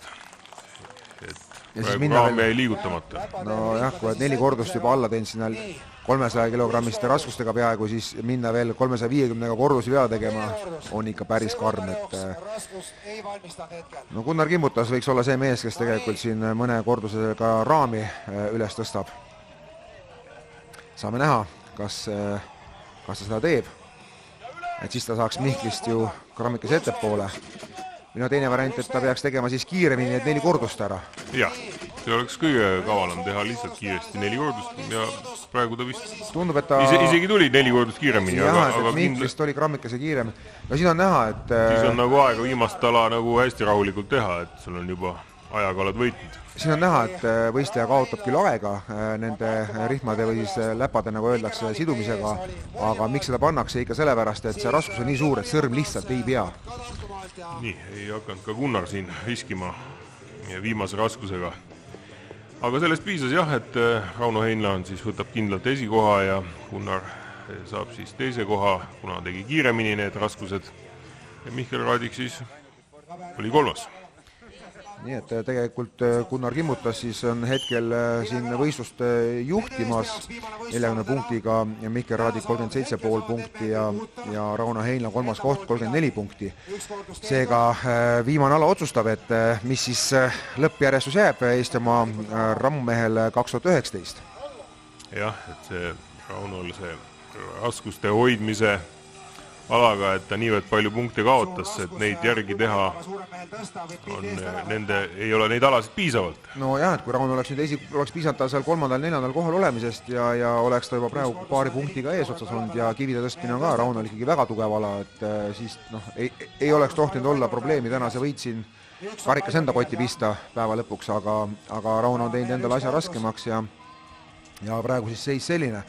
Ja praegu raam jäi liigutamata. No jah, kui oled 4 kordust juba alla teinud sinna 300 kilogrammiste raskustega peaaegu, siis minna veel 350 kordusi vea tegema on ikka päris karm, et no Gunnar Kimbutas võiks olla see mees, kes tegelikult siin mõne kordusega raami üles tõstab. Saame näha, kas ta seda teeb, et siis ta saaks Mihklist ju grammikes ettepoole. Minu teine variant, et ta peaks tegema siis kiiremini need 4 kordust ära. Jah, see oleks kõige kavalam teha lihtsalt kiiresti 4 kordust ja praegu ta vist tundub, et ta... isegi tuli 4 kordust kiiremini. Jah, et Mihklist oli grammikese kiirem. No siin on näha, et... Siis on nagu aega viimast ala nagu hästi rahulikult teha, et sul on juba ajaga oled võitnud. Siin on näha, et võistleja kaotab küll aega nende rihmade või siis läpade, nagu öeldakse, sidumisega, aga miks seda pannakse ikka sellepärast, et see raskus on nii suur, et sõrm lihtsalt ei pea. Nii, ei hakanud ka Gunnar siin riskima viimase raskusega. Aga sellest piisas jah, et Rauno Heinla on siis võtab kindlalt esikoha ja Gunnar saab siis teise koha, kuna tegi kiiremini need raskused. Ja Mihkel Raadik siis oli 3. Nii et tegelikult Gunnar Kimbutas siis on hetkel siin võistlust juhtimas 40 punktiga ja Mihkel Raadik 37,5 punkti ja Rauno Heinla 3. koht 34 punkti. Seega viimane ala otsustab, et mis siis lõppjärjestus jääb Eestimaa rammumehel 2019. Jah, et see Raunol see raskuste hoidmise alaga, et ta niivõrd palju punkte kaotas, et neid järgi teha on ei ole neid alasid piisavalt. No jah, et kui Rauno oleks piisanud ta seal 3.-4. kohal olemisest ja oleks ta juba praegu paari punktiga eesotsas olnud ja kivide tõstmine on ka Raunol ikkagi väga tugev ala, et siis ei oleks tohtinud olla probleemi täna see võit siin karikas enda kotti pista päeva lõpuks, aga Rauno on teinud endale asja raskemaks ja praegu siis seis selline.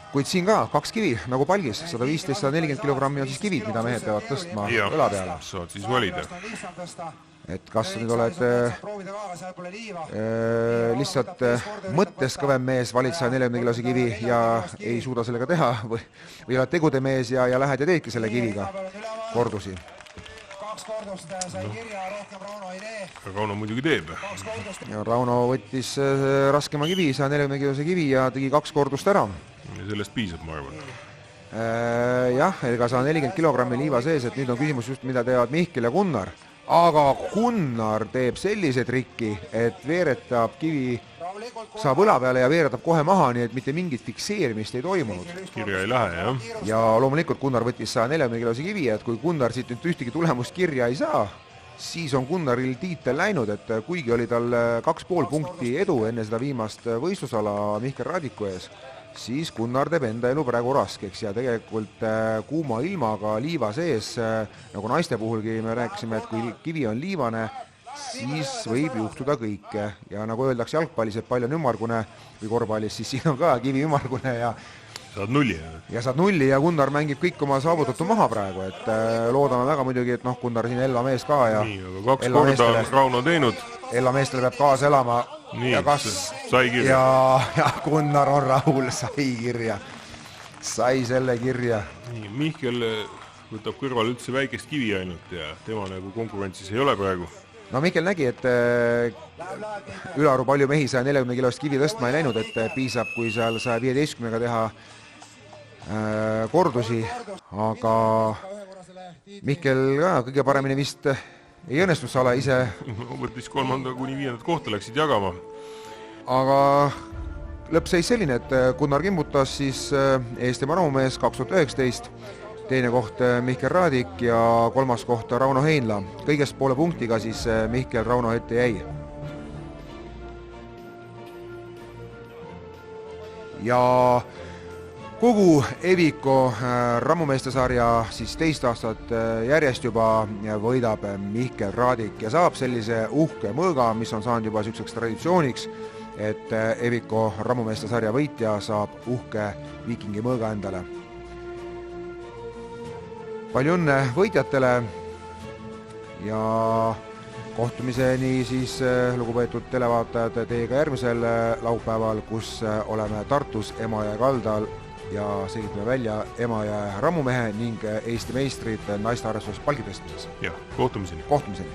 Kuid siin ka 2 kivi, nagu palgis, 115-140 kilogrammi on siis kivid, mida mehed peavad tõstma õla peale. Saad siis valida. Et kas nüüd oled lihtsalt mõttes kõvem mees, valid 140 kilose kivi ja ei suuda sellega teha või oled tegude mees ja lähed ja teedki selle kiviga kordusi. Rauno muidugi teeb. Ja Rauno võttis raskema kivi, 140 kilose kivi ja tegi 2 kordust ära. Ja sellest piisab, ma arvan. Jah, ega 140 kilogrammi liiva sees, et nüüd on küsimus just, mida teevad Mihkel ja Gunnar. Aga Gunnar teeb sellise trikki, et veeretab kivi, saab õla peale ja veeretab kohe maha, nii et mitte mingit fikseerimist ei toimunud. Kirja ei lähe, jah. Ja loomulikult Gunnar võttis 140 kilose kivi, et kui Gunnar siit nüüd ühtegi tulemust kirja ei saa, siis on Gunnaril tiitel läinud, et kuigi oli tal 2,5 punkti edu enne seda viimast võistlusala Mihkel Raadiku ees, siis Gunnar teeb enda elu praegu raskeks ja tegelikult kuuma ilmaga liiva sees, nagu naiste puhulgi me rääkisime, et kui kivi on liivane, siis võib juhtuda kõike ja nagu öeldakse jalgpallis, et pall on ümmargune või korvpallis, siis siin on ka kivi ümmargune ja saad nulli. Ja saad nulli ja Gunnar mängib kõik oma saavutatu maha praegu, et loodame väga muidugi, et Gunnar siin Ella mees ka ja nii, aga 2 korda on Rauno teinud. Ella meestele peab kaasa elama nii, ja sai kirja. Ja Gunnar on rahul, sai kirja. Sai selle kirja. Nii, Mihkel võtab kõrval üldse väikest kivi ainult ja tema nagu konkurentsis ei ole praegu. No Mihkel nägi, et ülearu palju mehi 140 kilost kivi tõstma ei läinud, et piisab, kui seal 115-ga teha kordusi, aga Mihkel ka kõige paremini vist ei õnnestus ala ise. Võttis 3. kuni 5. kohta läksid jagama. Aga lõppseis selline, et Gunnar Kimbutas siis Eestimaa rahumees 2019, teine koht Mihkel Raadik ja 3. koht Rauno Heinla. Kõigest poole punktiga siis Mihkel Rauno ette jäi. Ja kogu Eviko rammumeeste sarja siis teist aastat järjest juba võidab Mihkel Raadik ja saab sellise uhke mõõga, mis on saanud juba selliseks traditsiooniks, et Eviko rammumeeste sarja võitja saab uhke Viikingi mõõga endale. Palju õnne võitjatele ja kohtumiseni siis, lugupeetud televaatajad, teiega järgmisel laupäeval, kus oleme Tartus Emajõe kaldal ja selgitame välja Emajõe rammumehe ning Eesti meistrid naiste arvestuses palgitõstmises. Jah, kohtumiseni. Kohtumiseni.